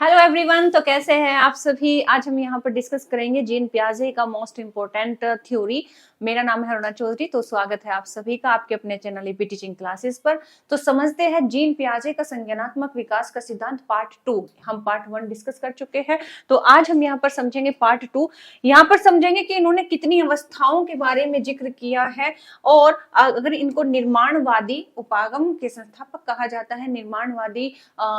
Hello everyone, तो कैसे हैं आप सभी। आज हम यहाँ पर डिस्कस करेंगे जीन पियाजे का मोस्ट इम्पोर्टेंट थ्योरी। मेरा नाम है अरुणा चौधरी। तो स्वागत है आप सभी का आपके अपने चैनल एपी टीचिंग क्लासेस पर। तो समझते हैं जीन पियाजे का संज्ञानात्मक विकास का सिद्धांत पार्ट 2। हम पार्ट 1 डिस्कस कर चुके हैं, तो आज हम यहाँ पर समझेंगे पार्ट 2। यहाँ पर समझेंगे कि इन्होंने कितनी अवस्थाओं के बारे में जिक्र किया है और अगर इनको निर्माणवादी उपागम के संस्थापक कहा जाता है, निर्माणवादी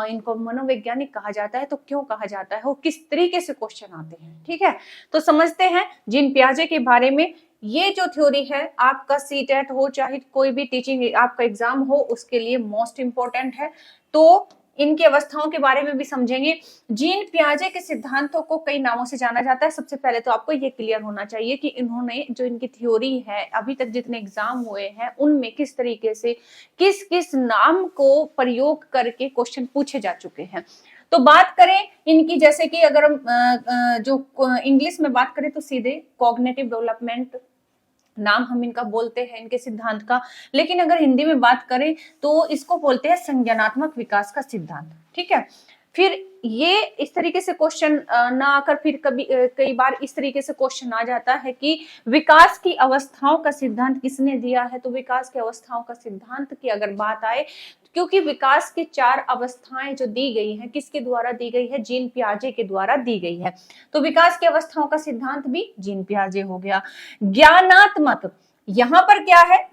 इनको मनोवैज्ञानिक कहा जाता है, तो क्यों कहा जाता है, वो किस तरीके से क्वेश्चन आते हैं। ठीक है, तो समझते हैं जीन पियाजे के बारे में। ये जो थ्योरी है आपका सीटेट हो चाहे कोई भी टीचिंग आपका एग्जाम हो, उसके लिए मोस्ट इंपॉर्टेंट है। तो इनकी अवस्थाओं के बारे में भी समझेंगे। जीन पियाजे के सिद्धांतों को कई नामों से जाना जाता है। सबसे पहले तो आपको ये क्लियर होना चाहिए कि इन्होंने जो इनकी थ्योरी है, अभी तक जितने एग्जाम हुए हैं उनमें किस तरीके से किस किस नाम को प्रयोग करके क्वेश्चन पूछे जा चुके हैं। तो बात करें इनकी, जैसे कि अगर हम जो इंग्लिश में बात करें तो सीधे कॉग्निटिव डेवलपमेंट नाम हम इनका बोलते हैं, इनके सिद्धांत का। लेकिन अगर हिंदी में बात करें तो इसको बोलते हैं संज्ञानात्मक विकास का सिद्धांत। ठीक है, फिर ये इस तरीके से क्वेश्चन ना आकर फिर कई बार इस तरीके से क्वेश्चन आ जाता है कि विकास की अवस्थाओं का सिद्धांत किसने दिया है। तो विकास की अवस्थाओं का सिद्धांत की अगर बात आए, क्योंकि विकास की 4 अवस्थाएं जो दी गई हैं किसके द्वारा दी गई है, जीन पियाजे के द्वारा दी गई है। तो विकास की अवस्थाओं का सिद्धांत भी जीन पियाजे हो गया। ज्ञानात्मक, यहां पर क्या है,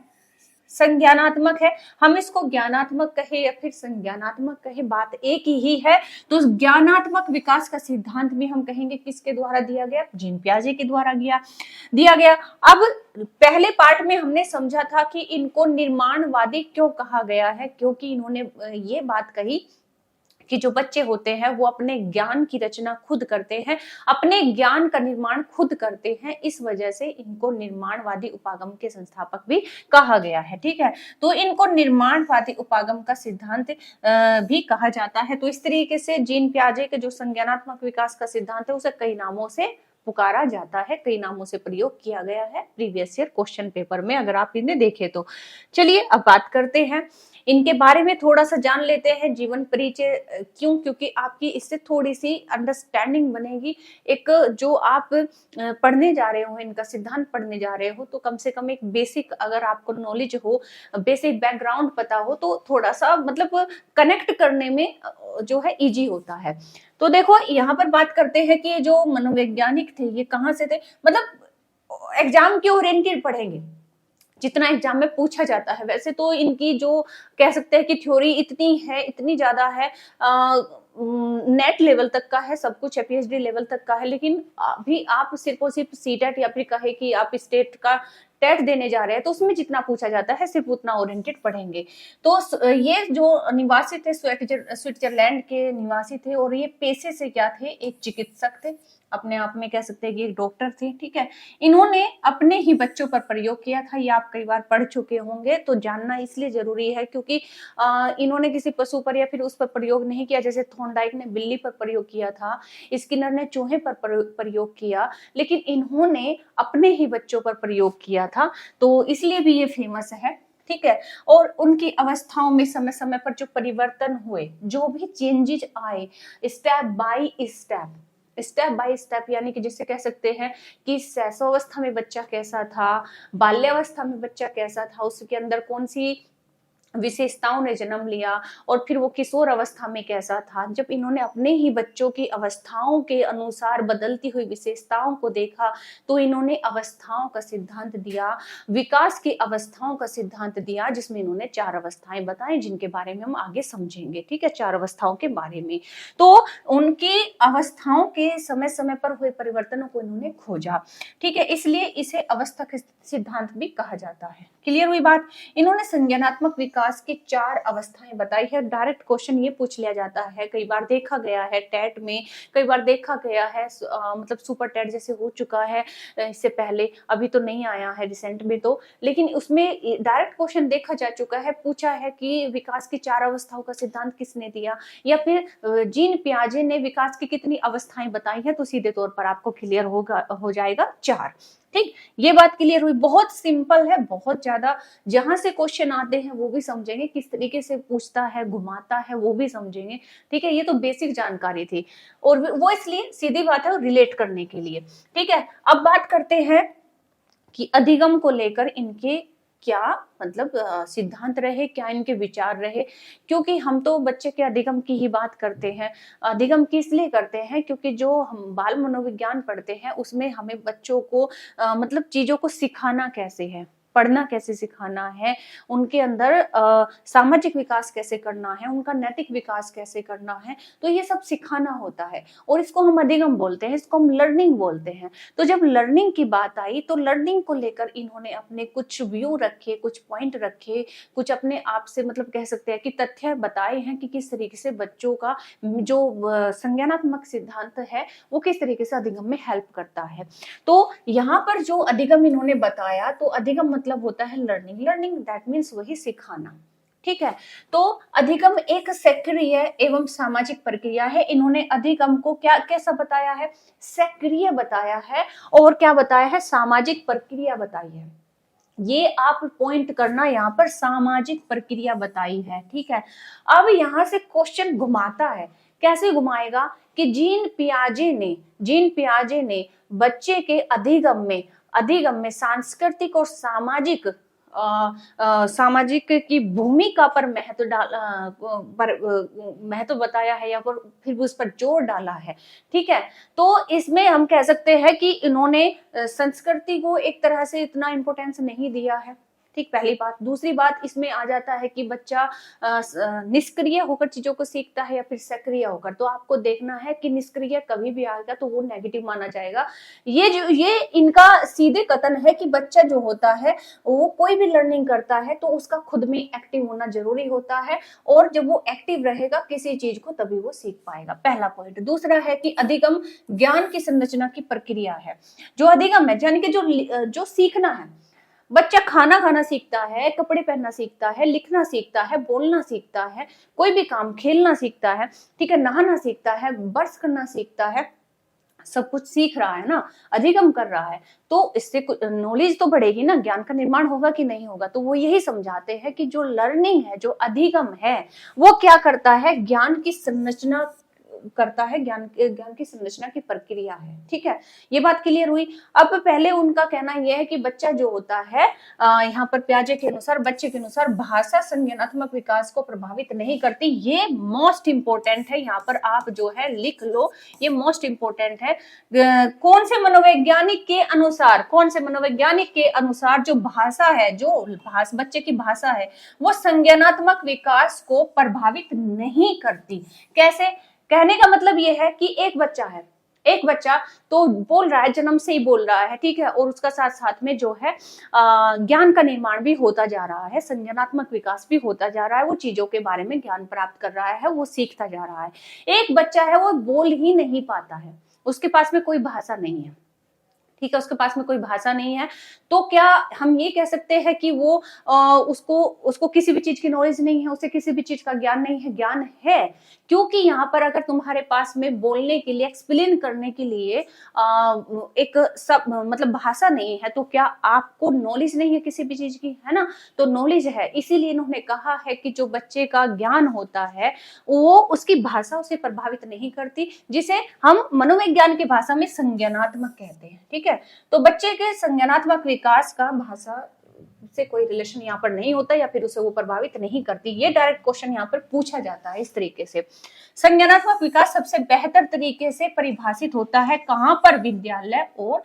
संज्ञानात्मक है। हम इसको ज्ञानात्मक कहे या फिर संज्ञानात्मक कहे, बात एक ही है। तो ज्ञानात्मक विकास का सिद्धांत भी हम कहेंगे किसके द्वारा दिया गया, जीन पियाजे के द्वारा दिया गया। अब पहले पार्ट में हमने समझा था कि इनको निर्माणवादी क्यों कहा गया है, क्योंकि इन्होंने ये बात कही कि जो बच्चे होते हैं वो अपने ज्ञान की रचना खुद करते हैं, अपने ज्ञान का निर्माण खुद करते हैं। इस वजह से इनको निर्माणवादी उपागम के संस्थापक भी कहा गया है। ठीक है, तो इनको निर्माणवादी उपागम का सिद्धांत भी कहा जाता है। तो इस तरीके से जीन पियाजे के जो संज्ञानात्मक विकास का सिद्धांत है उसे कई नामों से पुकारा जाता है, कई नामों से प्रयोग किया गया है प्रीवियस ईयर क्वेश्चन पेपर में, अगर आप इन्हें देखें तो। चलिए अब बात करते हैं इनके बारे में, थोड़ा सा जान लेते हैं जीवन परिचय। क्यों, क्योंकि आपकी इससे थोड़ी सी अंडरस्टैंडिंग बनेगी। एक जो आप पढ़ने जा रहे हो, इनका सिद्धांत पढ़ने जा रहे हो, तो कम से कम एक बेसिक अगर आपको नॉलेज हो, बेसिक बैकग्राउंड पता हो, तो थोड़ा सा मतलब कनेक्ट करने में जो है इजी होता है। तो देखो यहाँ पर बात करते हैं कि जो मनोवैज्ञानिक थे ये कहाँ से थे, मतलब एग्जाम के ओरिएंटेड पढ़ेंगे जितना एग्जाम में पूछा जाता है। वैसे तो इनकी जो कह सकते हैं कि थ्योरी इतनी है, इतनी ज्यादा है, नेट लेवल तक का है, सब कुछ है, पीएचडी लेवल तक का है। लेकिन अभी आप सिर्फ और सिर्फ सीटेट या फिर कहे कि आप स्टेट का टेट देने जा रहे हैं, तो उसमें जितना पूछा जाता है सिर्फ उतना ओरिएंटेड पढ़ेंगे। तो ये जो निवासी थे स्विट्जरलैंड के निवासी थे, और ये पेशे से क्या थे, एक चिकित्सक थे, अपने आप में कह सकते हैं कि एक डॉक्टर थे। ठीक है, इन्होंने अपने ही बच्चों पर प्रयोग किया था। ये आप कई बार पढ़ चुके होंगे, तो जानना इसलिए जरूरी है क्योंकि इन्होंने किसी पशु पर या फिर उस पर प्रयोग नहीं किया। जैसे थॉर्नडाइक ने बिल्ली पर प्रयोग किया था, स्किनर ने चूहे पर प्रयोग किया, लेकिन इन्होंने अपने ही बच्चों पर प्रयोग किया था, तो इसलिए भी ये फेमस है। ठीक है, और उनकी अवस्थाओं में समय समय पर जो परिवर्तन हुए, जो भी चेंजेस आए, स्टेप बाय स्टेप, यानी कि जिसे कह सकते हैं कि शैशवावस्था में बच्चा कैसा था, बाल्यावस्था में बच्चा कैसा था, उसके अंदर कौन सी विशेषताओं ने जन्म लिया, और फिर वो किशोर अवस्था में कैसा था। जब इन्होंने अपने ही बच्चों की अवस्थाओं के अनुसार बदलती हुई विशेषताओं को देखा, तो इन्होंने अवस्थाओं का सिद्धांत दिया, विकास की अवस्थाओं का सिद्धांत दिया, जिसमें इन्होंने 4 अवस्थाएं बताई, जिनके बारे में हम आगे समझेंगे। ठीक है, 4 अवस्थाओं के बारे में। तो उनकी अवस्थाओं के समय समय पर हुए परिवर्तनों को इन्होंने खोजा। ठीक है, इसलिए इसे अवस्था के सिद्धांत भी कहा जाता है। क्लियर हुई बात। इन्होंने संज्ञानात्मक विकास की 4 अवस्थाएं बताई है। डायरेक्ट क्वेश्चन ये पूछ लिया जाता है, कई बार देखा गया है टेट में, कई बार देखा गया है मतलब सुपर टेट जैसे हो चुका है इससे पहले, अभी तो नहीं आया है रिसेंट में तो, लेकिन उसमें डायरेक्ट क्वेश्चन देखा जा चुका है, पूछा है कि विकास की 4 अवस्थाओं का सिद्धांत किसने दिया, या फिर जीन पियाजे ने विकास की कितनी अवस्थाएं बताई है। तो सीधे तौर पर आपको क्लियर हो जाएगा 4। ठीक, ये बात क्लियर हुई। बहुत सिंपल है, बहुत ज्यादा, जहां से क्वेश्चन आते हैं वो भी समझेंगे, किस तरीके से पूछता है, घुमाता है, वो भी समझेंगे। ठीक है, ये तो बेसिक जानकारी थी, और वो इसलिए सीधी बात है, रिलेट करने के लिए। ठीक है, अब बात करते हैं कि अधिगम को लेकर इनके क्या मतलब सिद्धांत रहे, क्या इनके विचार रहे। क्योंकि हम तो बच्चे के अधिगम की ही बात करते हैं। अधिगम किस लिए करते हैं? क्योंकि जो हम बाल मनोविज्ञान पढ़ते हैं उसमें हमें बच्चों को मतलब चीजों को सिखाना कैसे है, पढ़ना कैसे सिखाना है, उनके अंदर सामाजिक विकास कैसे करना है, उनका नैतिक विकास कैसे करना है, तो ये सब सिखाना होता है, और इसको हम अधिगम बोलते हैं, इसको हम लर्निंग बोलते हैं। तो जब लर्निंग की बात आई तो लर्निंग को लेकर इन्होंने अपने कुछ व्यू रखे, कुछ पॉइंट रखे, कुछ अपने आप से मतलब कह सकते हैं कि तथ्य बताए हैं कि किस तरीके से बच्चों का जो संज्ञानात्मक सिद्धांत है वो किस तरीके से अधिगम में हेल्प करता है। तो यहाँ पर जो अधिगम इन्होंने बताया, तो अधिगम मतलब होता है लर्निंग। लर्निंग दैट मीन्स वही सिखाना। ठीक है, तो अधिगम एक सक्रिय एवं सामाजिक प्रक्रिया है। इन्होंने अधिगम को क्या कैसा बताया है? सक्रिय बताया है, और क्या बताया है? सामाजिक प्रक्रिया बताई है। ये आप पॉइंट करना, यहाँ पर सामाजिक प्रक्रिया बताई है। ठीक है, अब यहां से क्वेश्चन घुमाता है। कैसे घुमाएगा? कि जीन पियाजे ने बच्चे के अधिगम में सांस्कृतिक और सामाजिक सामाजिक की भूमिका पर महत्व बताया है, या फिर उस पर जोर डाला है। ठीक है, तो इसमें हम कह सकते हैं कि इन्होंने संस्कृति को एक तरह से इतना इंपॉर्टेंस नहीं दिया है। ठीक, पहली बात। दूसरी बात इसमें आ जाता है कि बच्चा निष्क्रिय होकर चीजों को सीखता है या फिर सक्रिय होकर। तो आपको देखना है कि निष्क्रिय कभी भी आएगा तो वो नेगेटिव माना जाएगा। ये इनका सीधे कथन है कि बच्चा जो होता है वो कोई भी लर्निंग करता है तो उसका खुद में एक्टिव होना जरूरी होता है, और जब वो एक्टिव रहेगा किसी चीज को तभी वो सीख पाएगा। पहला पॉइंट। दूसरा है कि अधिगम ज्ञान की संरचना की प्रक्रिया है। जो अधिगम है यानी कि जो सीखना है, बच्चा खाना खाना सीखता है, कपड़े पहनना सीखता है, लिखना सीखता है, बोलना सीखता है, कोई भी काम, खेलना सीखता है, ठीक है, नहाना सीखता है, ब्रश करना सीखता है, सब कुछ सीख रहा है ना, अधिगम कर रहा है, तो इससे नॉलेज तो बढ़ेगी ना, ज्ञान का निर्माण होगा कि नहीं होगा। तो वो यही समझाते हैं कि जो लर्निंग है, जो अधिगम है, वो क्या करता है? ज्ञान की संरचना करता है, ज्ञान की संरचना की प्रक्रिया है। ठीक है, ये बात क्लियर हुई। अब पहले उनका कहना यह है कि बच्चा जो होता है, यहाँ पर पियाजे के अनुसार, बच्चे के अनुसार भाषा संज्ञानात्मक विकास को प्रभावित नहीं करती। ये मोस्ट इंपोर्टेंट है, यहाँ पर आप जो है लिख लो, ये मोस्ट इंपोर्टेंट है। कौन से मनोवैज्ञानिक के अनुसार जो भाषा है, जो बच्चे की भाषा है, वो संज्ञानात्मक विकास को प्रभावित नहीं करती। कैसे? कहने का मतलब ये है कि एक बच्चा तो बोल रहा है, जन्म से ही बोल रहा है, ठीक है, और उसका साथ साथ में जो है ज्ञान का निर्माण भी होता जा रहा है, संज्ञानात्मक विकास भी होता जा रहा है, वो चीजों के बारे में ज्ञान प्राप्त कर रहा है, वो सीखता जा रहा है। एक बच्चा है वो बोल ही नहीं पाता है, उसके पास में कोई भाषा नहीं है, ठीक है, उसके पास में कोई भाषा नहीं है, तो क्या हम ये कह सकते हैं कि वो उसको किसी भी चीज की नॉलेज नहीं है, उसे किसी भी चीज का ज्ञान नहीं है? ज्ञान है, क्योंकि यहाँ पर अगर तुम्हारे पास में बोलने के लिए, एक्सप्लेन करने के लिए एक सब मतलब भाषा नहीं है, तो क्या आपको नॉलेज नहीं है किसी भी चीज की? है ना, तो नॉलेज है। इसीलिए इन्होंने कहा है कि जो बच्चे का ज्ञान होता है वो उसकी भाषा उसे प्रभावित नहीं करती, जिसे हम मनोविज्ञान की भाषा में संज्ञानात्मक कहते हैं। ठीक है, तो बच्चे के संज्ञानात्मक विकास का भाषा से कोई रिलेशन यहाँ पर नहीं होता, या फिर उसे वो प्रभावित नहीं करती। ये डायरेक्ट क्वेश्चन यहाँ पर पूछा जाता है इस तरीके से। संज्ञानात्मक विकास सबसे बेहतर तरीके से परिभाषित होता है कहाँ पर? विद्यालय और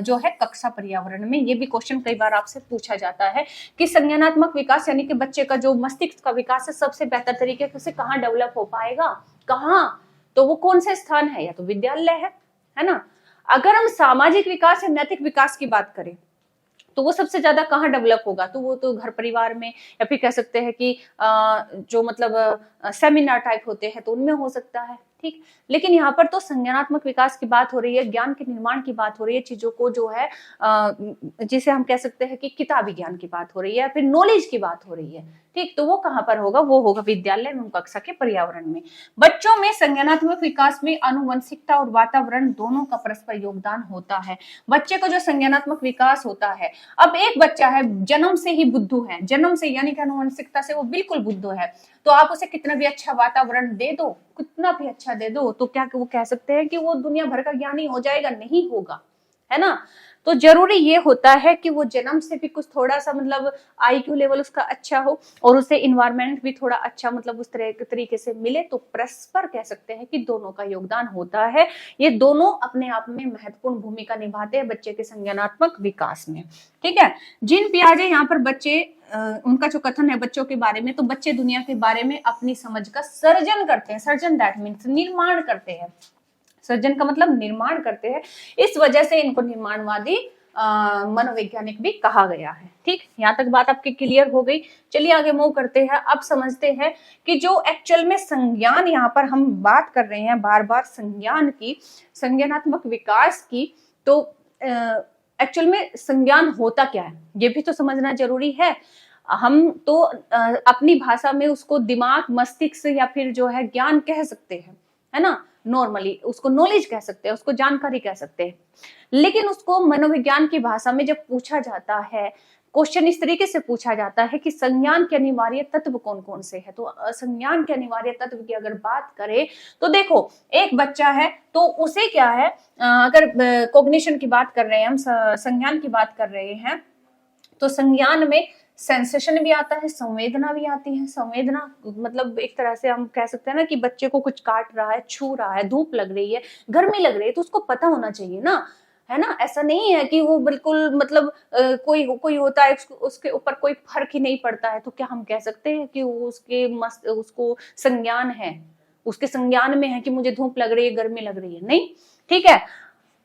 जो है कक्षा पर्यावरण में। ये भी क्वेश्चन कई बार आपसे पूछा जाता है कि संज्ञानात्मक विकास यानी कि बच्चे का जो मस्तिष्क का विकास है सबसे बेहतर तरीके से कहाँ डेवलप हो पाएगा, कहाँ? तो वो कौन से स्थान है? या तो विद्यालय है ना। अगर हम सामाजिक विकास या नैतिक विकास की बात करें तो वो सबसे ज्यादा कहाँ डेवलप होगा? तो वो तो घर परिवार में, या फिर कह सकते हैं कि जो मतलब सेमिनार टाइप होते हैं तो उनमें हो सकता है। ठीक। लेकिन यहाँ पर तो संज्ञानात्मक विकास की बात हो रही है, ज्ञान के निर्माण की बात हो रही है, चीजों को जो है जिसे हम कह सकते हैं कि किताबी ज्ञान की बात हो रही है या फिर नॉलेज की बात हो रही है। ठीक, तो वो कहाँ पर होगा? वो होगा विद्यालय एवं कक्षा के पर्यावरण में। बच्चों में संज्ञानात्मक विकास में आनुवंशिकता और वातावरण दोनों का परस्पर योगदान होता है। बच्चे को जो संज्ञानात्मक विकास होता है, अब एक बच्चा है जन्म से ही बुद्धू है, जन्म से यानी कि आनुवंशिकता से वो बिल्कुल बुद्धू है, तो आप उसे कितना भी अच्छा वातावरण दे दो, कितना भी अच्छा दे दो, तो क्या वो कह सकते हैं कि वो दुनिया भर का ज्ञानी हो जाएगा? नहीं होगा, है ना। तो जरूरी ये होता है कि वो जन्म से भी कुछ थोड़ा सा मतलब आईक्यू लेवल उसका अच्छा हो और उसे इन्वायरमेंट भी थोड़ा अच्छा मतलब उस तरह के तरीके से मिले, तो परस्पर कह सकते हैं कि दोनों का योगदान होता है। ये दोनों अपने आप में महत्वपूर्ण भूमिका निभाते हैं बच्चे के संज्ञानात्मक विकास में। ठीक है, जीन पियाजे यहाँ पर बच्चे उनका जो कथन है बच्चों के बारे में, तो बच्चे दुनिया के बारे में अपनी समझ का सर्जन करते हैं। सर्जन दैट मीन्स निर्माण करते हैं। सर्जन का मतलब निर्माण करते हैं, इस वजह से इनको निर्माणवादी मनोवैज्ञानिक भी कहा गया है। ठीक, यहाँ तक बात आपकी क्लियर हो गई। चलिए आगे मूव करते हैं। अब समझते हैं कि जो एक्चुअल में संज्ञान यहाँ पर हम बात कर रहे हैं बार बार संज्ञान की, संज्ञानात्मक विकास की, तो एक्चुअल में संज्ञान होता क्या है ये भी तो समझना जरूरी है। हम तो अपनी भाषा में उसको दिमाग, मस्तिष्क या फिर जो है ज्ञान कह सकते हैं, है ना। नॉर्मली उसको नॉलेज कह सकते हैं, उसको जानकारी कह सकते हैं। लेकिन उसको मनोविज्ञान की भाषा में जब पूछा जाता है, क्वेश्चन इस तरीके से पूछा जाता है कि संज्ञान के अनिवार्य तत्व कौन कौन से है, तो संज्ञान के अनिवार्य तत्व की अगर बात करें तो देखो, एक बच्चा है तो उसे क्या है, अगर कॉग्निशन की बात कर रहे हैं हम, संज्ञान की बात कर रहे हैं, तो संज्ञान में सेंसेशन भी आता है, संवेदना भी आती है। संवेदना मतलब एक तरह से हम कह सकते हैं ना कि बच्चे को कुछ काट रहा है, छू रहा है, धूप लग रही है, गर्मी लग रही है, तो उसको पता होना चाहिए ना, है ना। ऐसा नहीं है कि वो बिल्कुल मतलब कोई होता है उसके ऊपर कोई फर्क ही नहीं पड़ता है, तो क्या हम कह सकते हैं कि उसको संज्ञान है, उसके संज्ञान में है कि मुझे धूप लग रही है, गर्मी लग रही है? नहीं, ठीक है।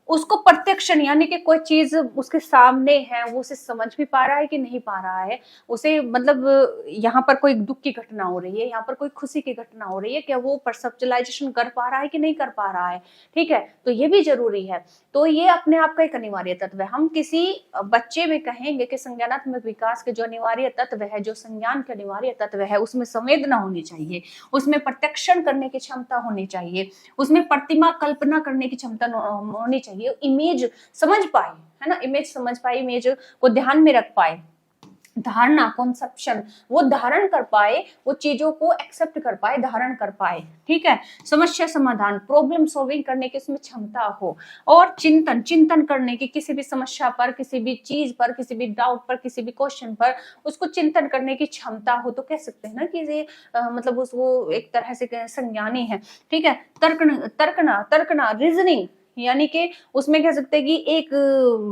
उसको प्रत्यक्ष यानी कि कोई चीज उसके सामने है, वो उसे समझ भी पा रहा है कि नहीं पा रहा है, उसे मतलब यहाँ पर कोई दुख की घटना हो रही है, यहाँ पर कोई खुशी की घटना हो रही है, क्या वो परसेप्चुअलाइजेशन कर पा रहा है कि नहीं कर पा रहा है? ठीक है, तो ये भी जरूरी है। तो ये अपने आप का एक अनिवार्य तत्व है। हम किसी बच्चे में कहेंगे कि संज्ञानात्मक विकास के जो अनिवार्य तत्व है, जो संज्ञान के अनिवार्य तत्व है, उसमें संवेदना होनी चाहिए, उसमें प्रत्यक्षण करने की क्षमता होनी चाहिए, उसमें प्रतिमा कल्पना करने की क्षमता होनी चाहिए, इमेज समझ पाए, है ना, इमेज समझ पाए, इमेज को ध्यान में रख पाए, धारणा, कॉन्सेप्शन वो धारण कर पाए, वो चीजों को एक्सेप्ट कर पाए, धारण कर पाए। ठीक है, समस्या समाधान, प्रॉब्लम सॉल्विंग करने की उसमें क्षमता हो, और चिंतन करने की, किसी भी समस्या पर, किसी भी चीज पर, किसी भी डाउट पर, किसी भी क्वेश्चन पर उसको चिंतन करने की क्षमता हो, तो कह सकते हैं ना कि ये मतलब वो एक तरह से संज्ञानी है। ठीक है, तर्कना रीजनिंग, यानी कि उसमें कह सकते हैं कि एक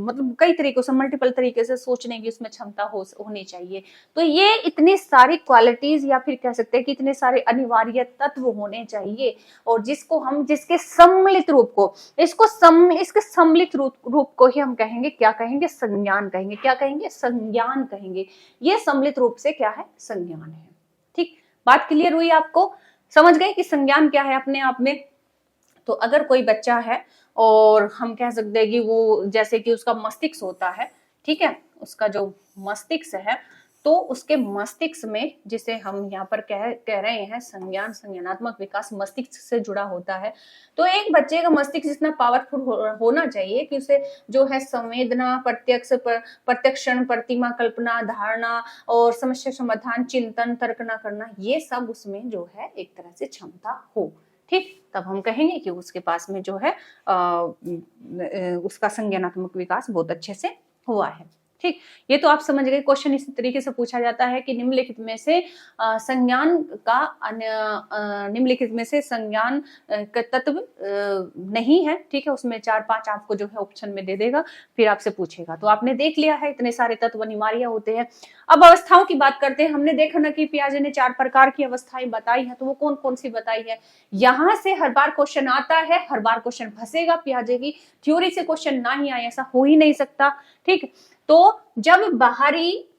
मतलब कई तरीकों से, मल्टीपल तरीके से सोचने की उसमें क्षमता होनी चाहिए। तो ये इतनी सारी क्वालिटीज या फिर कह सकते हैं कि इतने सारे अनिवार्य तत्व होने चाहिए, और जिसके सम्मिलित रूप को, इसके सम्मिलित रूप को ही हम कहेंगे, क्या कहेंगे? संज्ञान कहेंगे। क्या कहेंगे? संज्ञान कहेंगे। ये सम्मिलित रूप से क्या है? संज्ञान है। ठीक, बात क्लियर हुई आपको? समझ गए कि संज्ञान क्या है अपने आप में? तो अगर कोई बच्चा है और हम कह सकते हैं कि वो जैसे कि उसका मस्तिष्क होता है, ठीक है, उसका जो मस्तिष्क है, तो उसके मस्तिष्क में, जिसे हम यहाँ पर कह रहे हैं संज्ञानात्मक विकास मस्तिष्क से जुड़ा होता है, तो एक बच्चे का मस्तिष्क जितना पावरफुल होना चाहिए कि उसे जो है संवेदना, प्रत्यक्षण, प्रतिमा कल्पना, धारणा और समस्या समाधान, चिंतन, तर्कना करना, ये सब उसमें जो है एक तरह से क्षमता हो। ठीक, तब हम कहेंगे कि उसके पास में जो है उसका संज्ञानात्मक विकास बहुत अच्छे से हुआ है। ठीक, ये तो आप समझ गए। क्वेश्चन इसी तरीके से पूछा जाता है कि निम्नलिखित में से संज्ञान का तत्व नहीं है। ठीक है, उसमें 4-5 आपको जो है ऑप्शन में दे देगा, फिर आपसे पूछेगा। तो आपने देख लिया है इतने सारे तत्व अनिवार्य होते हैं। अब अवस्थाओं की बात करते हैं। हमने देखा ना कि पियाजे ने 4 प्रकार की अवस्थाएं बताई है, तो वो कौन कौन सी बताई है? यहाँ से हर बार क्वेश्चन आता है, हर बार क्वेश्चन फंसेगा। पियाजे की थ्योरी से क्वेश्चन ना ही आए ऐसा हो ही नहीं सकता। ठीक, तो जब बाहरी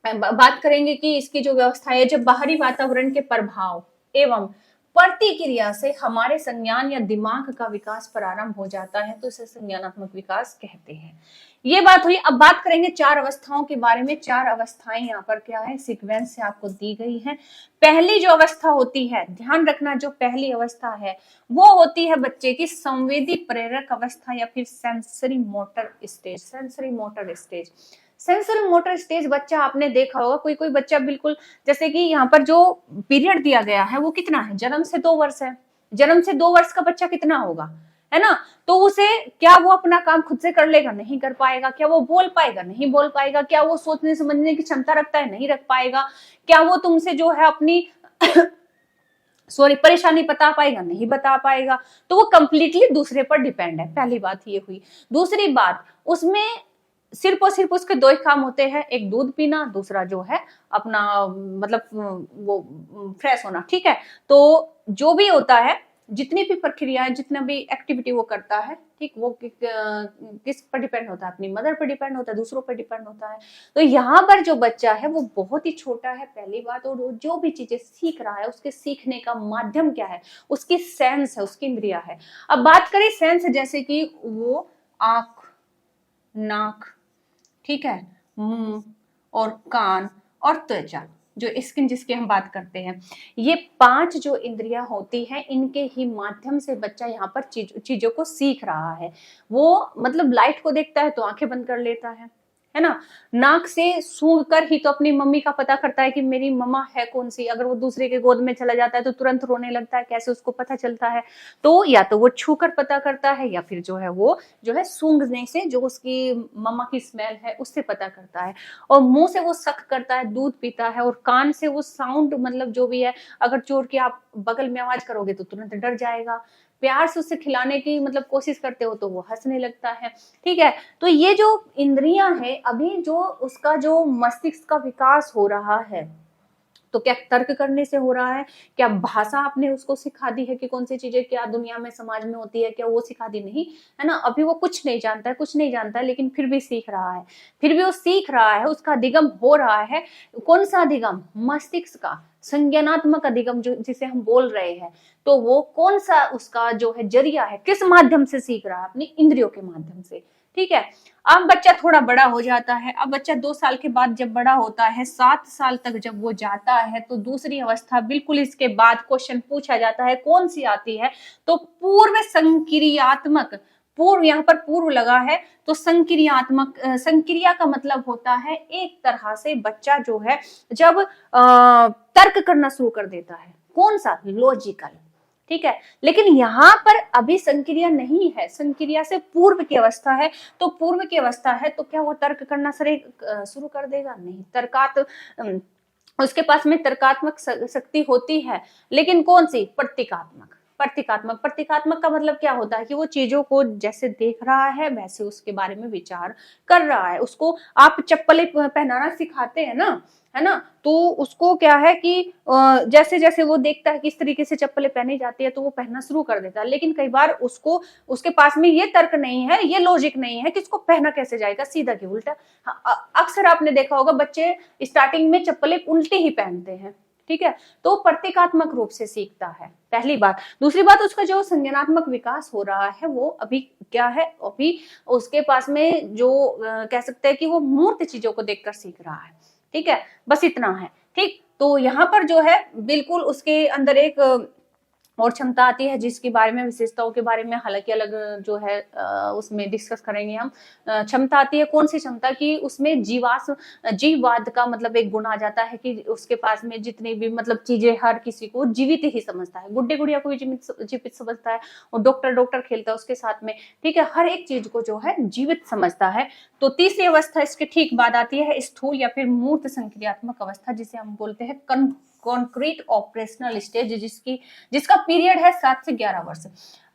बात करेंगे कि इसकी जो व्यवस्था है, जब बाहरी वातावरण के प्रभाव एवं प्रतिक्रिया से हमारे संज्ञान या दिमाग का विकास प्रारंभ हो जाता है, तो इसे संज्ञानात्मक विकास कहते हैं। ये बात हुई। अब बात करेंगे 4 अवस्थाओं के बारे में। 4 अवस्थाएं यहाँ पर क्या है, सीक्वेंस से आपको दी गई है। पहली जो अवस्था होती है, ध्यान रखना, जो पहली अवस्था है वो होती है बच्चे की संवेदी प्रेरक अवस्था या फिर sensory motor stage. Sensory motor stage, sensory motor stage बच्चा आपने देखा होगा, कोई कोई बच्चा बिल्कुल, जैसे कि यहाँ पर जो पीरियड दिया गया है वो कितना है, जन्म से 2 वर्ष है। जन्म से 2 वर्ष का बच्चा कितना होगा, है ना, तो उसे क्या वो अपना काम खुद से कर लेगा, नहीं कर पाएगा। क्या वो बोल पाएगा, नहीं बोल पाएगा। क्या वो सोचने समझने की क्षमता रखता है, नहीं रख पाएगा। क्या वो तुमसे जो है अपनी सॉरी परेशानी बता पाएगा, नहीं बता पाएगा। तो वो कंप्लीटली दूसरे पर डिपेंड है। पहली बात ये हुई। दूसरी बात, उसमें सिर्फ और सिर्फ उसके 2 ही काम होते हैं, एक दूध पीना, दूसरा जो है अपना मतलब वो फ्रेश होना, ठीक है। तो जो भी होता है, जितनी भी प्रक्रियाएं, जितना भी एक्टिविटी वो करता है, ठीक, वो किस पर डिपेंड होता है, अपनी मदर पर डिपेंड होता है, दूसरों पर डिपेंड होता है। तो यहाँ पर जो बच्चा है वो बहुत ही छोटा है, पहली बात। और जो भी चीजें सीख रहा है, उसके सीखने का माध्यम क्या है, उसकी सेंस है, उसकी इंद्रिया है। अब बात करें सेंस, जैसे कि वो आंख, नाक, ठीक है, मुंह और कान और त्वचा, जो स्किन जिसकी हम बात करते हैं, ये 5 जो इंद्रियां होती हैं, इनके ही माध्यम से बच्चा यहाँ पर चीजों को सीख रहा है। वो मतलब लाइट को देखता है तो आंखें बंद कर लेता है ना। नाक से सूंघ कर ही तो अपनी मम्मी का पता करता है कि मेरी मम्मा है कौन सी। अगर वो दूसरे के गोद में चला जाता है तो तुरंत रोने लगता है, कैसे उसको पता चलता है, तो या तो वो छू कर पता करता है, या फिर जो है वो जो है सूंघने से, जो उसकी मम्मा की स्मेल है उससे पता करता है। और मुंह से वो सक करता है, दूध पीता है। और कान से वो साउंड, मतलब जो भी है, अगर चोर की आप बगल में आवाज करोगे तो तुरंत डर जाएगा। प्यार से उसे खिलाने की मतलब कोशिश करते हो तो वो हंसने लगता है, ठीक है। तो ये जो इंद्रियां हैं, अभी जो उसका जो मस्तिष्क का विकास हो रहा है, तो क्या तर्क करने से हो रहा है, क्या भाषा आपने उसको सिखा दी है कि कौन सी चीजें क्या दुनिया में समाज में होती है, क्या वो सिखा दी, नहीं, है ना। अभी वो कुछ नहीं जानता है, कुछ नहीं जानता है, लेकिन फिर भी सीख रहा है। फिर भी वो सीख रहा है, उसका अधिगम हो रहा है। कौन सा अधिगम, मस्तिष्क का संज्ञानात्मक अधिगम, जो जिसे हम बोल रहे हैं। तो वो कौन सा उसका जो है जरिया है, किस माध्यम से सीख रहा है, अपनी इंद्रियों के माध्यम से, ठीक है। अब बच्चा थोड़ा बड़ा हो जाता है। अब बच्चा 2 साल के बाद जब बड़ा होता है, 7 साल तक जब वो जाता है, तो दूसरी अवस्था बिल्कुल इसके बाद क्वेश्चन पूछा जाता है, कौन सी आती है, तो पूर्व संक्रियात्मक। पूर्व, यहाँ पर पूर्व लगा है, तो संक्रियात्मक, संक्रिया का मतलब होता है एक तरह से बच्चा जो है जब तर्क करना शुरू कर देता है। कौन सा, लॉजिकल, ठीक है। लेकिन यहाँ पर अभी संक्रिया नहीं है, संक्रिया से पूर्व की अवस्था है। तो पूर्व की अवस्था है तो क्या वो तर्क करना शुरू कर देगा, नहीं। उसके पास में तर्कात्मक शक्ति होती है, लेकिन कौन सी, प्रतीकात्मक। प्रतीकात्मक, प्रतीकात्मक का मतलब क्या होता है कि वो चीजों को जैसे देख रहा है वैसे उसके बारे में विचार कर रहा है। उसको आप चप्पलें पहनाना सिखाते हैं ना, है ना, तो उसको क्या है कि जैसे जैसे वो देखता है किस तरीके से चप्पलें पहनी जाती है तो वो पहनना शुरू कर देता है। लेकिन कई बार उसको, उसके पास में ये तर्क नहीं है, ये लॉजिक नहीं है कि इसको पहना कैसे जाएगा, सीधा की उल्टा। अक्सर आपने देखा होगा बच्चे स्टार्टिंग में चप्पलें उल्टी ही पहनते हैं, ठीक है। तो प्रतीकात्मक रूप से सीखता है, पहली बात। दूसरी बात, उसका जो संज्ञानात्मक विकास हो रहा है वो अभी क्या है, अभी उसके पास में जो कह सकते हैं कि वो मूर्त चीजों को देखकर सीख रहा है, ठीक है। बस इतना है, ठीक। तो यहाँ पर जो है बिल्कुल उसके अंदर एक और क्षमता आती है, जिसके बारे में, विशेषताओं के बारे में हालांकि अलग जो है उसमें डिस्कस करेंगे हम। क्षमता आती है, कौन सी क्षमता, कि उसमें जीववाद का मतलब एक गुण आ जाता है कि उसके पास में जितनी भी मतलब चीजें, हर किसी को जीवित ही समझता है। गुड्डे गुड़िया को भी जीवित समझता है, और डॉक्टर खेलता है उसके साथ में, ठीक है। हर एक चीज को जो है जीवित समझता है। तो तीसरी अवस्था इसके ठीक बाद आती है स्थूल या फिर मूर्त संक्रियात्मक अवस्था, जिसे हम बोलते हैं कॉन्क्रीट ऑपरेशनल स्टेज, जिसका पीरियड है 7 से 11 वर्ष।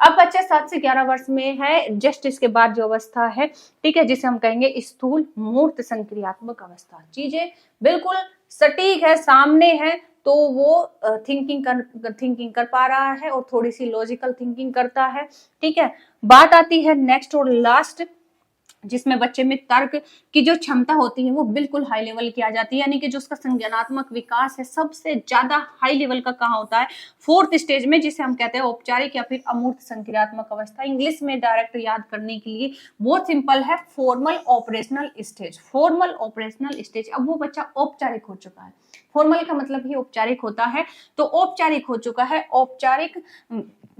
अब बच्चा 7 से 11 वर्ष में है, जस्ट इसके बाद जो अवस्था है, ठीक है, जिसे हम कहेंगे स्थूल मूर्त संक्रियात्मक अवस्था। चीजें बिल्कुल सटीक है, सामने है, तो वो थिंकिंग कर पा रहा है और थोड़ी सी लॉजिकल थिंकिंग करता है, ठीक है। बात आती है नेक्स्ट और लास्ट जिसमें बच्चे में तर्क की जो क्षमता होती है वो बिल्कुल हाई लेवल की आ जाती है, यानी कि जो उसका संज्ञानात्मक विकास है सबसे ज्यादा हाई लेवल का कहाँ होता है, फोर्थ स्टेज में, जिसे हम कहते हैं औपचारिक या फिर अमूर्त संक्रियात्मक अवस्था। इंग्लिश में डायरेक्ट याद करने के लिए बहुत सिंपल है, formal operational stage. Formal operational stage, अब वो बच्चा औपचारिक हो चुका है। फॉर्मल का मतलब ही औपचारिक होता है, तो औपचारिक हो चुका है। औपचारिक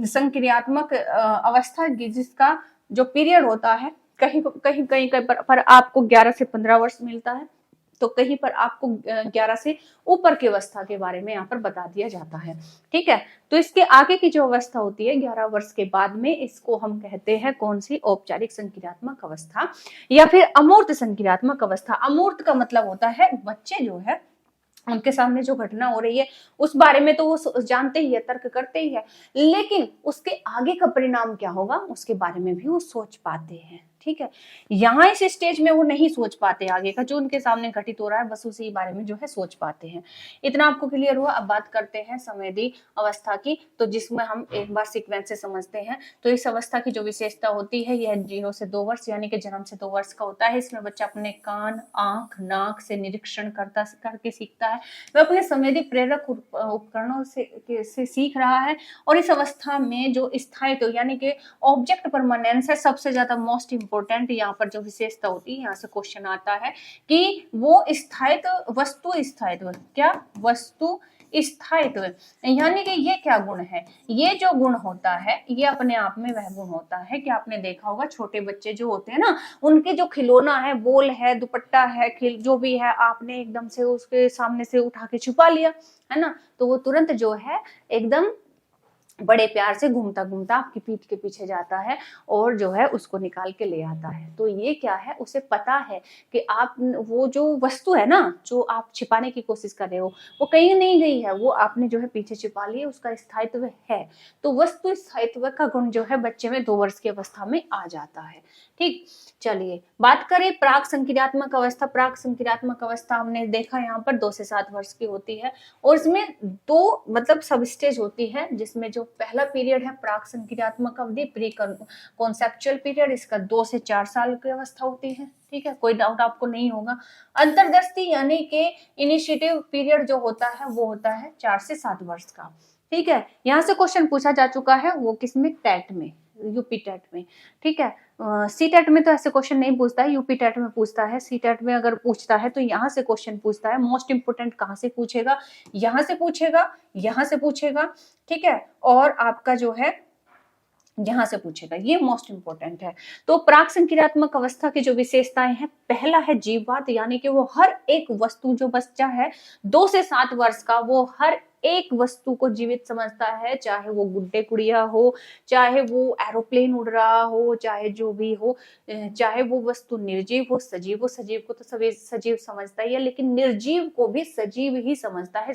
संक्रियात्मक अवस्था जिसका जो पीरियड होता है, कहीं कहीं कहीं कहीं पर आपको 11 से 15 वर्ष मिलता है, तो कहीं पर आपको 11 से ऊपर की अवस्था के बारे में यहाँ पर बता दिया जाता है। ठीक है, तो इसके आगे की जो अवस्था होती है 11 वर्ष के बाद में, इसको हम कहते हैं कौन सी, औपचारिक संक्रियात्मक अवस्था या फिर अमूर्त संक्रियात्मक अवस्था। अमूर्त का मतलब होता है बच्चे जो है उनके सामने जो घटना हो रही है उस बारे में तो वो जानते ही है, तर्क करते ही है, लेकिन उसके आगे का परिणाम क्या होगा उसके बारे में भी वो सोच पाते हैं। ठीक है, यहाँ इस स्टेज में वो नहीं सोच पाते आगे का, जो उनके सामने घटित हो रहा है बस उसी बारे में जो है सोच पाते हैं। इतना आपको क्लियर हुआ। अब बात करते हैं संवेदी अवस्था की, तो जिसमें हम एक बार सीक्वेंस से समझते हैं। तो इस अवस्था की जो विशेषता होती है यह 0 से 2 वर्ष यानी कि जन्म से 2 वर्ष का होता है। इसमें बच्चा अपने कान, आंख, नाक से निरीक्षण करके सीखता है। वह अपने संवेदी प्रेरक उपकरणों से सीख रहा है। और इस अवस्था में जो स्थायित्व यानी कि ऑब्जेक्ट परमानेंस है सबसे ज्यादा मोस्ट इंपॉर्टेंट यहाँ पर जो विशेषता होती है, यहाँ से क्वेश्चन आता है कि वो स्थायित्व, वस्तु स्थायित्व, क्या वस्तु स्थायित्व, यानी कि ये क्या गुण है, ये जो गुण होता है ये अपने आप में वह गुण होता है कि आपने देखा होगा छोटे बच्चे जो होते हैं ना, उनके जो खिलौना है, बॉल है, दुपट्टा है, जो भी है, आपने एकदम से उसके सामने से उठा के छुपा लिया है ना, तो वो तुरंत जो है एकदम बड़े प्यार से घूमता घूमता आपकी पीठ के पीछे जाता है और जो है उसको निकाल के ले आता है। तो ये क्या है, उसे पता है कि आप वो जो वस्तु है ना जो आप छिपाने की कोशिश कर रहे हो वो कहीं नहीं गई है, वो आपने जो है पीछे छिपा ली है, उसका स्थायित्व है। तो वस्तु स्थायित्व का गुण जो है बच्चे में 2 वर्ष की अवस्था में आ जाता है। ठीक, चलिए बात करें प्राक संक्रियात्मक अवस्था। प्राक संक्रियात्मक अवस्था हमने देखा यहाँ पर 2 से 7 वर्ष की होती है और इसमें 2 मतलब सब स्टेज होती है, जिसमें जो पहला पीरियड है प्राक संक्रियात्मक अवधि, प्री कॉन्सेप्चुअल पीरियड, इसका 2 से 4 साल की अवस्था होती है। ठीक है, कोई डाउट आपको नहीं होगा। अंतर्दृष्टि यानी कि इनिशिएटिव पीरियड जो होता है वो होता है 4 से 7 वर्ष का। ठीक है, यहाँ से क्वेश्चन पूछा जा चुका है, वो किसमें, टेट में, यूपी टेट में। ठीक है, सी टेट में तो ऐसे क्वेश्चन नहीं पूछता है, यूपी टेट में पूछता है। सी टेट में अगर पूछता है तो यहाँ से क्वेश्चन पूछता है। मोस्ट इंपोर्टेंट कहाँ से पूछेगा, यहाँ से पूछेगा, यहाँ से पूछेगा। ठीक है, और आपका जो है यहाँ से पूछेगा, ये मोस्ट इंपोर्टेंट है। तो प्राक संक्रियात्मक अवस्था की जो विशेषताएं हैं, पहला है जीववाद, यानी कि वो हर एक वस्तु, जो बच्चा है 2 से 7 वर्ष का, वो हर एक वस्तु को जीवित समझता है, चाहे वो गुड्डे गुड़िया हो, चाहे वो एरोप्लेन उड़ रहा हो, चाहे जो भी हो, चाहे वो वस्तु निर्जीव हो, सजीव हो। सजीव को तो सभी सजीव समझता ही है, लेकिन निर्जीव को भी सजीव ही समझता है।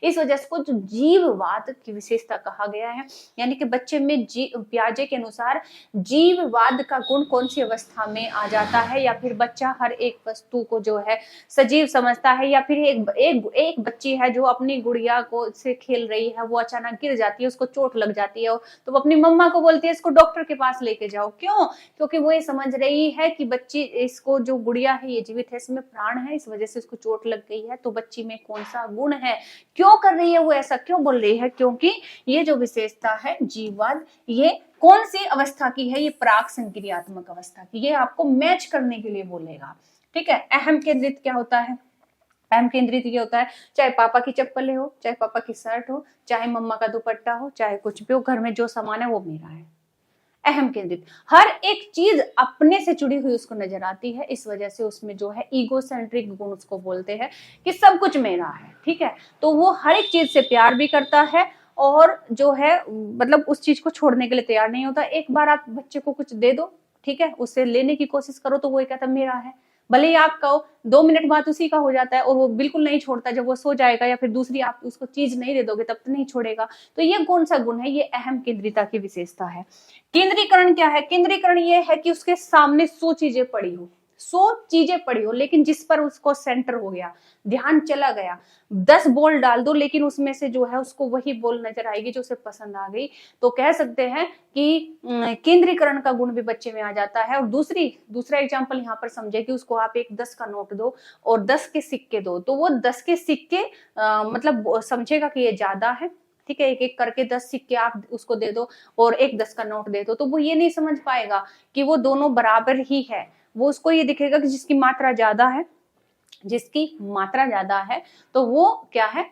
इस वजह से जो जीववाद की विशेषता कहा गया है, यानी कि बच्चे में पियाजे के अनुसार जीववाद का गुण कौन सी अवस्था में आ जाता है, या फिर बच्चा हर एक वस्तु को जो है सजीव समझता है, या फिर एक बच्ची है जो अपनी गुड़िया को से खेल रही है, वो अचानक गिर जाती है, उसको चोट लग जाती है, तो वो अपनी मम्मा को बोलती है इसको डॉक्टर के पास लेके जाओ। क्यों? क्योंकि वो ये समझ रही है कि बच्ची, इसको जो गुड़िया है ये जीवित है, इसमें प्राण है, इस वजह से उसको चोट लग गई है। तो बच्ची में कौन सा गुण है, क्यों कर रही है वो ऐसा, क्यों बोल रही है, क्योंकि ये जो विशेषता है जीववाद, ये कौन सी अवस्था की है, ये प्राक संक्रियात्मक अवस्था की। ये आपको मैच करने के लिए बोलेगा। ठीक है, अहम केंद्रित क्या होता है, अहम केंद्रित ये होता है चाहे पापा की चप्पलें हो, चाहे पापा की शर्ट हो, चाहे मम्मा का दुपट्टा हो, चाहे कुछ भी हो, घर में जो सामान है वो मेरा है। अहम केंद्रित, हर एक चीज अपने से जुड़ी हुई उसको नजर आती है, इस वजह से उसमें जो है ईगोसेंट्रिक गुण उसको बोलते हैं कि सब कुछ मेरा है। ठीक है, तो वो हर एक चीज से प्यार भी करता है और जो है मतलब उस चीज को छोड़ने के लिए तैयार नहीं होता। एक बार आप बच्चे को कुछ दे दो, ठीक है, उससे लेने की कोशिश करो तो वो ये कहता मेरा है, भले ही आपका हो, 2 मिनट बाद उसी का हो जाता है और वो बिल्कुल नहीं छोड़ता। जब वो सो जाएगा या फिर दूसरी आप उसको चीज नहीं दे दोगे तब तो नहीं छोड़ेगा। तो ये कौन सा गुण है, ये अहम केंद्रिता की विशेषता है। केंद्रीकरण क्या है, केंद्रीकरण ये है कि उसके सामने 100 चीजें पड़ी हो, 100 चीजें पढ़ी हो, लेकिन जिस पर उसको सेंटर हो गया, ध्यान चला गया, 10 बॉल डाल दो लेकिन उसमें से जो है उसको वही बॉल नजर आएगी जो उसे पसंद आ गई, तो कह सकते हैं कि केंद्रीकरण का गुण भी बच्चे में आ जाता है। और दूसरा एग्जाम्पल यहाँ पर समझे कि उसको आप एक 10 का नोट दो और 10 के सिक्के दो, तो वो 10 के सिक्के मतलब समझेगा कि ये ज्यादा है, ठीक है। एक एक करके 10 सिक्के आप उसको दे दो और एक 10 का नोट दे दो, तो वो ये नहीं समझ पाएगा कि वो दोनों बराबर ही है। वो उसको ये दिखेगा कि जिसकी मात्रा ज्यादा है, जिसकी मात्रा ज्यादा है तो वो क्या है,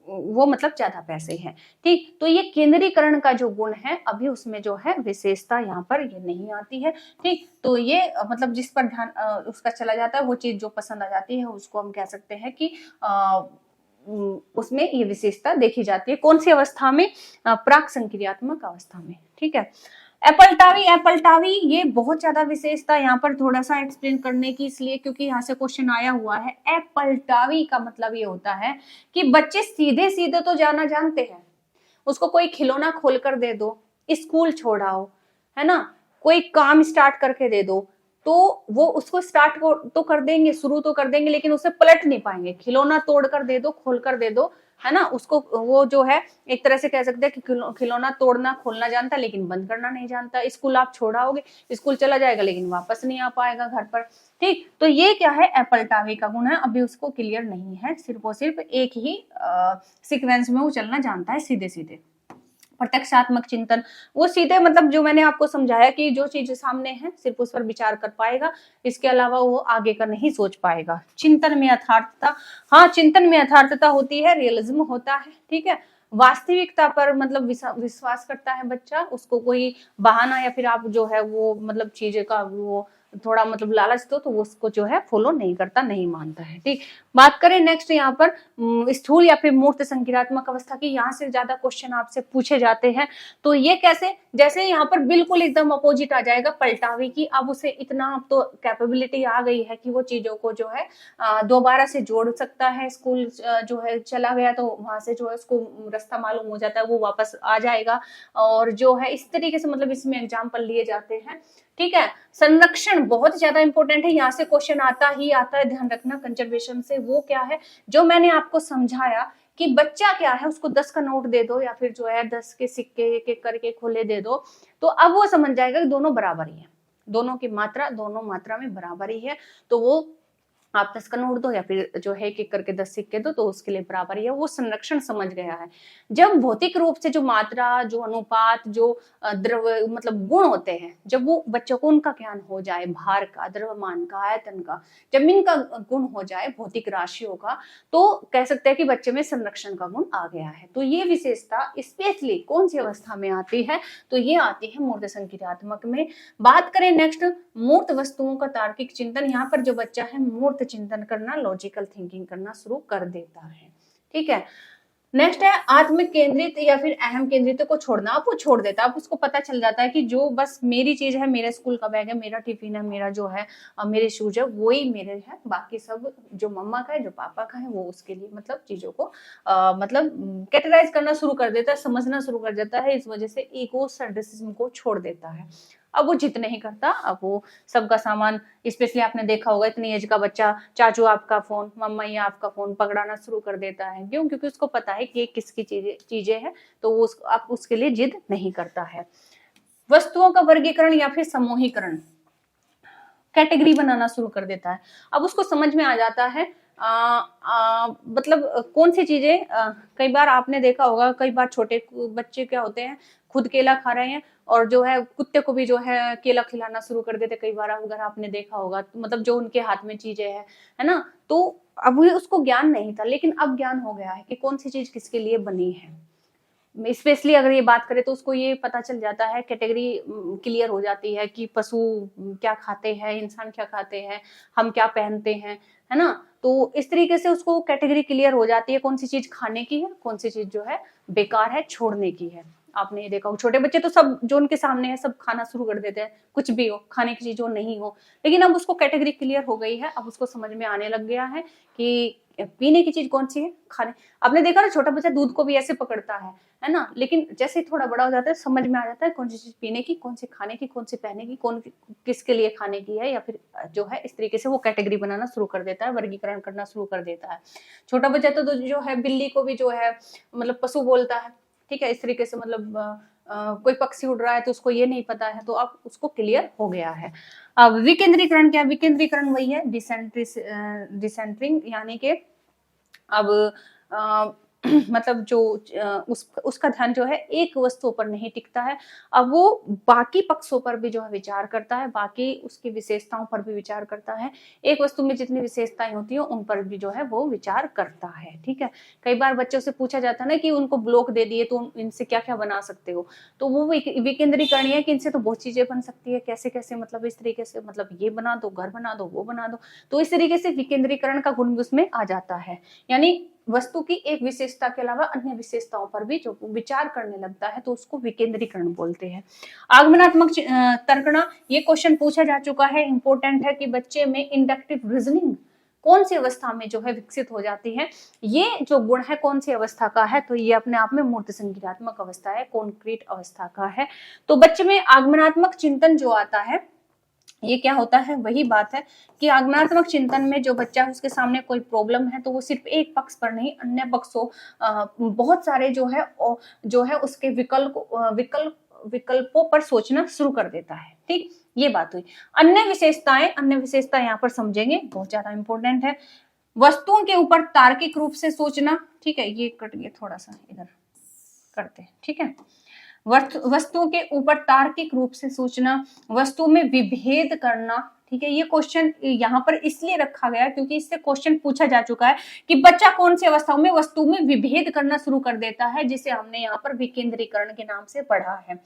वो मतलब ज्यादा पैसे हैं, ठीक। तो ये केंद्रीकरण का जो गुण है अभी उसमें जो है विशेषता यहाँ पर ये नहीं आती है, ठीक। तो ये मतलब जिस पर ध्यान उसका चला जाता है, वो चीज जो पसंद आ जाती है उसको हम कह सकते हैं कि उसमें ये विशेषता देखी जाती है। कौन सी अवस्था में? प्राक संक्रियात्मक अवस्था में, ठीक है। एपल्टावी ये बहुत ज्यादा विशेषता यहाँ पर थोड़ा सा एक्सप्लेन करने की इसलिए क्योंकि यहाँ से क्वेश्चन आया हुआ है। एपल्टावी का मतलब ये होता है कि बच्चे सीधे सीधे तो जाना जानते हैं, उसको कोई खिलौना खोल कर दे दो, स्कूल छोड़ाओ, है ना, कोई काम स्टार्ट करके दे दो, तो वो उसको स्टार्ट तो कर देंगे, शुरू तो कर देंगे, लेकिन उसे पलट नहीं पाएंगे। खिलौना तोड़ कर दे दो, खोल कर दे दो, है ना, उसको वो जो है एक तरह से कह सकते हैं कि खिलौना तोड़ना खोलना जानता लेकिन बंद करना नहीं जानता। स्कूल आप छोड़ाओगे, स्कूल चला जाएगा लेकिन वापस नहीं आ पाएगा घर पर, ठीक। तो ये क्या है, एपल्टावी का गुण है। अभी उसको क्लियर नहीं है, सिर्फ और सिर्फ एक ही सीक्वेंस में वो चलना जानता है, सीधे सीधे। प्रत्यक्षात्मक चिंतन, वो सीधे मतलब जो मैंने आपको समझाया कि जो चीज सामने है सिर्फ उस पर विचार कर पाएगा, इसके अलावा वो आगे का नहीं सोच पाएगा। चिंतन में यथार्थता, हाँ चिंतन में यथार्थता होती है, रियलिज्म होता है, ठीक है। वास्तविकता पर मतलब विश्वास करता है बच्चा, उसको कोई बहाना या फिर आप जो है वो मतलब चीजें का वो थोड़ा मतलब लालच दो तो वो उसको जो है फॉलो नहीं करता, नहीं मानता है, ठीक। बात करें नेक्स्ट यहाँ पर स्थूल या फिर मूर्त संक्रियात्मक अवस्था की, यहाँ से ज्यादा क्वेश्चन आपसे पूछे जाते हैं। तो ये कैसे, जैसे यहाँ पर बिल्कुल एकदम अपोजिट आ जाएगा पलटावी की। अब उसे इतना अब तो कैपेबिलिटी आ गई है कि वो चीजों को जो है दोबारा से जोड़ सकता है। स्कूल जो है चला गया तो वहां से जो है उसको रास्ता मालूम हो जाता है, वो वापस आ जाएगा। और जो है इस तरीके से मतलब इसमें एग्जाम्पल लिए जाते हैं, ठीक है। संरक्षण बहुत ज्यादा इंपॉर्टेंट है, यहाँ से क्वेश्चन आता ही आता है, ध्यान रखना कंजर्वेशन से। वो क्या है जो मैंने आपको समझाया कि बच्चा क्या है, उसको 10 का नोट दे दो या फिर जो है 10 के सिक्के एक एक करके खोले दे दो, तो अब वो समझ जाएगा कि दोनों बराबर ही है, दोनों की मात्रा दोनों मात्रा में बराबर ही है। तो वो आप 10 का नोट दो या फिर जो है एक एक करके 10 सिक्के दो तो उसके लिए बराबर ही है, वो संरक्षण समझ गया है। जब भौतिक रूप से जो मात्रा, जो अनुपात, जो द्रव्य मतलब गुण होते हैं, जब वो बच्चों को उनका ज्ञान हो जाए, भार का, द्रव्यमान का, आयतन का, जब इनका गुण हो जाए भौतिक राशियों का, तो कह सकते हैं कि बच्चे में संरक्षण का गुण आ गया है। तो ये विशेषता स्पेशली कौन सी अवस्था में आती है, तो ये आती है मूर्त संक्रियात्मक में। बात करें नेक्स्ट मूर्त वस्तुओं का तार्किक चिंतन, यहाँ पर जो बच्चा है मूर्त चिंतन करना, लॉजिकल थिंकिंग करना शुरू कर देता है, ठीक है। नेक्स्ट है आत्म केंद्रित या फिर अहम केंद्रित को छोड़ना। अब वो छोड़ देता है, अब उसको पता चल जाता है कि जो बस मेरी चीज है, मेरे स्कूल का बैग है, मेरा टिफिन है, मेरा जो है मेरे शूज है, वही मेरे है, बाकी सब जो मम्मा का है, जो पापा का है, वो उसके लिए मतलब चीजों को मतलब कैटेगराइज करना शुरू कर देता है, समझना शुरू कर देता है। इस वजह से ईगो सेंट्रिसिज्म को छोड़ देता है। अब वो जिद नहीं करता, अब वो सबका सामान, स्पेशली आपने देखा होगा इतनी एज का बच्चा चाचू आपका फोन, मम्मा ये आपका फोन पकड़ाना शुरू कर देता है। क्यों? क्योंकि उसको पता है कि ये किसकी चीजें हैं, तो वो अब उसके लिए जिद नहीं करता है। वस्तुओं का वर्गीकरण या फिर समूहीकरण, कैटेगरी बनाना शुरू कर देता है। अब उसको समझ में आ जाता है मतलब कौन सी चीजें कई बार आपने देखा होगा, कई बार छोटे बच्चे क्या होते हैं, खुद केला खा रहे हैं और जो है कुत्ते को भी जो है केला खिलाना शुरू कर देते। कई बार अगर आपने देखा होगा तो मतलब जो उनके हाथ में चीजें है ना, तो अब उसको ज्ञान नहीं था, लेकिन अब ज्ञान हो गया है कि कौन सी चीज किसके लिए बनी है। स्पेशली अगर ये बात करें तो उसको ये पता चल जाता है, कैटेगरी क्लियर हो जाती है कि पशु क्या खाते हैं, इंसान क्या खाते हैं, हम क्या पहनते हैं, है ना। तो इस तरीके से उसको कैटेगरी क्लियर हो जाती है, कौन सी चीज खाने की है, कौन सी चीज जो है बेकार है, छोड़ने की है। आपने ये देखा हो, छोटे बच्चे तो सब जो उनके सामने है सब खाना शुरू कर देते हैं, कुछ भी हो, खाने की चीज हो नहीं हो। लेकिन अब उसको कैटेगरी क्लियर हो गई है, अब उसको समझ में आने लग गया है कि पीने की चीज कौन सी है, खाने। आपने देखा ना छोटा बच्चा दूध को भी ऐसे पकड़ता है ना, लेकिन जैसे ही थोड़ा बड़ा हो जाता है समझ में आ जाता है कौन सी चीज पीने की, कौन सी खाने की, कौन सी पहने की, कौन किसके लिए खाने की है, या फिर जो है इस तरीके से वो कैटेगरी बनाना शुरू कर देता है, वर्गीकरण करना शुरू कर देता है। छोटा बच्चा तो जो है बिल्ली को भी जो है मतलब पशु बोलता है, ठीक है, इस तरीके से मतलब कोई पक्षी उड़ रहा है तो उसको ये नहीं पता है, तो अब उसको क्लियर हो गया है। अब विकेंद्रीकरण क्या है, विकेंद्रीकरण वही है डिसेंटरिंग, यानी कि अब मतलब जो उसका ध्यान जो है एक वस्तु पर नहीं टिकता है, अब वो बाकी पक्षों पर भी जो है विचार करता है, बाकी उसकी विशेषताओं पर भी विचार करता है। एक वस्तु में जितनी विशेषताएं होती है उन पर भी जो है वो विचार करता है, ठीक है। कई बार बच्चों से पूछा जाता है ना कि उनको ब्लॉक दे दिए तो इनसे क्या क्या बना सकते हो, तो वो विकेंद्रीकरण है कि इनसे तो बहुत चीजें बन सकती है, कैसे कैसे, मतलब इस तरीके से, मतलब ये बना दो, घर बना दो, वो बना दो, तो इस तरीके से विकेंद्रीकरण का गुण उसमें आ जाता है। यानी वस्तु की एक विशेषता के अलावा अन्य विशेषताओं पर भी जो विचार करने लगता है तो उसको विकेंद्रीकरण बोलते हैं। आगमनात्मक तर्कणा, ये क्वेश्चन पूछा जा चुका है, इंपॉर्टेंट है कि बच्चे में इंडक्टिव रीजनिंग कौन सी अवस्था में जो है विकसित हो जाती है, ये जो गुण है कौन सी अवस्था का है, तो ये अपने आप में मूर्त संज्ञानात्मक अवस्था है, कॉन्क्रीट अवस्था का है। तो बच्चे में आगमनात्मक चिंतन जो आता है, ये क्या होता है, वही बात है कि आगमनात्मक चिंतन में जो बच्चा उसके सामने कोई प्रॉब्लम है तो वो सिर्फ एक पक्ष पर नहीं, अन्य पक्षों बहुत सारे जो है उसके विकल्पों पर सोचना शुरू कर देता है, ठीक, ये बात हुई। अन्य विशेषताएं यहाँ पर समझेंगे, बहुत ज्यादा इंपॉर्टेंट है। वस्तुओं के ऊपर तार्किक रूप से सोचना, ठीक है, ये कट गया, थोड़ा सा इधर करते हैं, ठीक है। वस्तुओं के ऊपर तार्किक रूप से सोचना, वस्तु में विभेद करना, ठीक है। ये क्वेश्चन यहाँ पर इसलिए रखा गया क्योंकि इससे क्वेश्चन पूछा जा चुका है कि बच्चा कौन सी अवस्थाओं में वस्तु में विभेद करना शुरू कर देता है, जिसे हमने यहाँ पर विकेंद्रीकरण के नाम से पढ़ा है।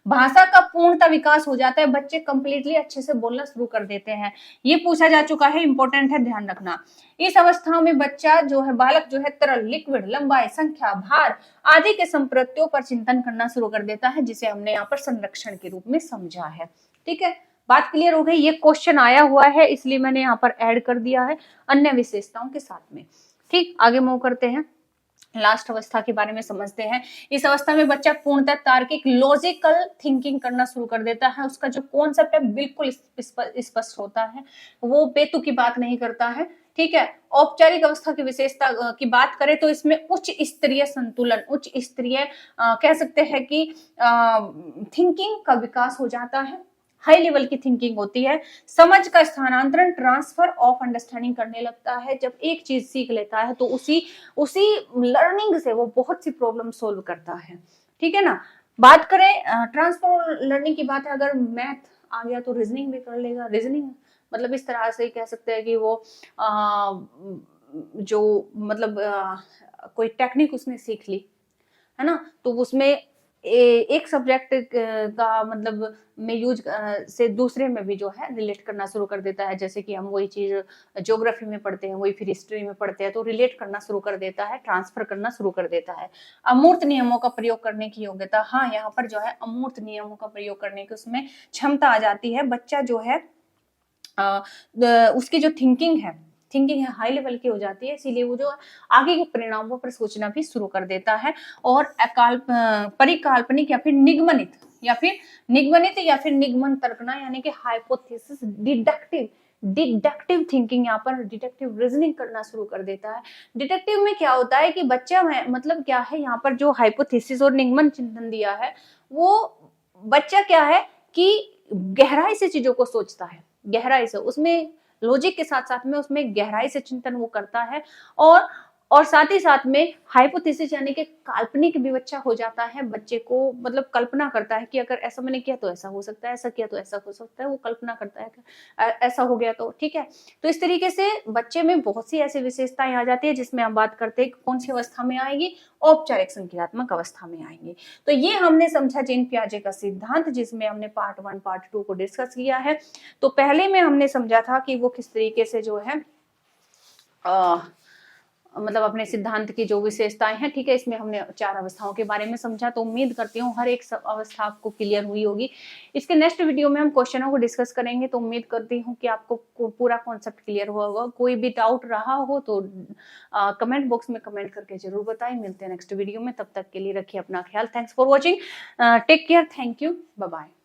भाषा का पूर्णतः विकास हो जाता है, बच्चे कंप्लीटली अच्छे से बोलना शुरू कर देते हैं, ये पूछा जा चुका है, इंपॉर्टेंट है, ध्यान रखना। इस अवस्था में बच्चा जो है, बालक जो है तरल, लिक्विड, लंबाई, संख्या, भार आदि के संप्रत्यों पर चिंतन करना शुरू कर देता है, जिसे हमने यहाँ पर संरक्षण के रूप में समझा है, ठीक है। बात क्लियर हो गई, ये क्वेश्चन आया हुआ है इसलिए मैंने यहाँ पर ऐड कर दिया है अन्य विशेषताओं के साथ में, ठीक। आगे मूव करते हैं, लास्ट अवस्था के बारे में समझते हैं। इस अवस्था में बच्चा पूर्णतः तार्किक लॉजिकल थिंकिंग करना शुरू कर देता है, उसका जो कॉन्सेप्ट है बिल्कुल स्पष्ट होता है, वो बेतुकी बात नहीं करता है, ठीक है। औपचारिक अवस्था की विशेषता की बात करें तो इसमें उच्च स्तरीय संतुलन, उच्च स्तरीय कह सकते हैं कि थिंकिंग का विकास हो जाता है, हाई लेवल की थिंकिंग होती है, समझ का स्थानांतरण, ट्रांसफर ऑफ अंडरस्टैंडिंग करने लगता है। जब एक चीज सीख लेता है तो उसी लर्निंग से वो बहुत सी प्रॉब्लम सोल्व करता है, ठीक है ना। बात करें ट्रांसफर लर्निंग की बात है, अगर मैथ आ गया तो रीजनिंग भी कर लेगा। रीजनिंग मतलब इस तरह से कह सकते हैं कि वो जो मतलब कोई टेक्निक उसने सीख ली है ना, तो उसमें एक सब्जेक्ट का मतलब में यूज से दूसरे में भी जो है रिलेट करना शुरू कर देता है। जैसे कि हम वही चीज ज्योग्राफी में पढ़ते हैं, वही फिर हिस्ट्री में पढ़ते हैं, तो रिलेट करना शुरू कर देता है, ट्रांसफर करना शुरू कर देता है। अमूर्त नियमों का प्रयोग करने की योग्यता, हाँ यहाँ पर जो है अमूर्त नियमों का प्रयोग करने की उसमें क्षमता आ जाती है। बच्चा जो है उसकी जो थिंकिंग है हाई लेवल की हो जाती है, इसीलिए वो जो आगे के परिणामों पर सोचना भी शुरू कर देता है। और परिकल्पनिक या फिर निगमनित या फिर निगमन तर्कना, यानी कि हाइपोथेसिस, डिडक्टिव थिंकिंग, यहाँ पर डिडक्टिव रीजनिंग करना शुरू कर देता है। डिडक्टिव में क्या होता है कि बच्चा मतलब क्या है, यहाँ पर जो हाइपोथेसिस और निगमन चिंतन दिया है, वो बच्चा क्या है कि गहराई से चीजों को सोचता है, गहराई से, उसमें लॉजिक के साथ साथ में उसमें गहराई से चिंतन वो करता है। और साथ ही साथ में हाइपोथेसिस यानी कि काल्पनिक भी बच्चा हो जाता है, बच्चे को मतलब कल्पना करता है कि अगर ऐसा मैंने किया तो ऐसा हो सकता है, ऐसा किया तो ऐसा हो सकता है, वो कल्पना करता है कि ऐसा हो गया तो ठीक है। तो इस तरीके से बच्चे में बहुत सी ऐसी विशेषताएं आ जाती है, जिसमें हम बात करते हैं कौन सी अवस्था में आएगी, औपचारिक संज्ञानात्मक अवस्था में आएंगे। तो ये हमने समझा जीन पियाजे का सिद्धांत, जिसमें हमने पार्ट 1 पार्ट 2 को डिस्कस किया है। तो पहले में हमने समझा था कि वो किस तरीके से जो है मतलब अपने सिद्धांत की जो विशेषताएं हैं, ठीक है, इसमें हमने 4 अवस्थाओं के बारे में समझा। तो उम्मीद करती हूँ हर एक अवस्था आपको क्लियर हुई होगी। इसके नेक्स्ट वीडियो में हम क्वेश्चनों को डिस्कस करेंगे, तो उम्मीद करती हूँ कि आपको पूरा कॉन्सेप्ट क्लियर हुआ होगा। कोई भी डाउट रहा हो तो कमेंट बॉक्स में कमेंट करके जरूर बताएं। मिलते हैं नेक्स्ट वीडियो में, तब तक के लिए रखिए अपना ख्याल। Thanks for watching, take care, thank you, bye bye.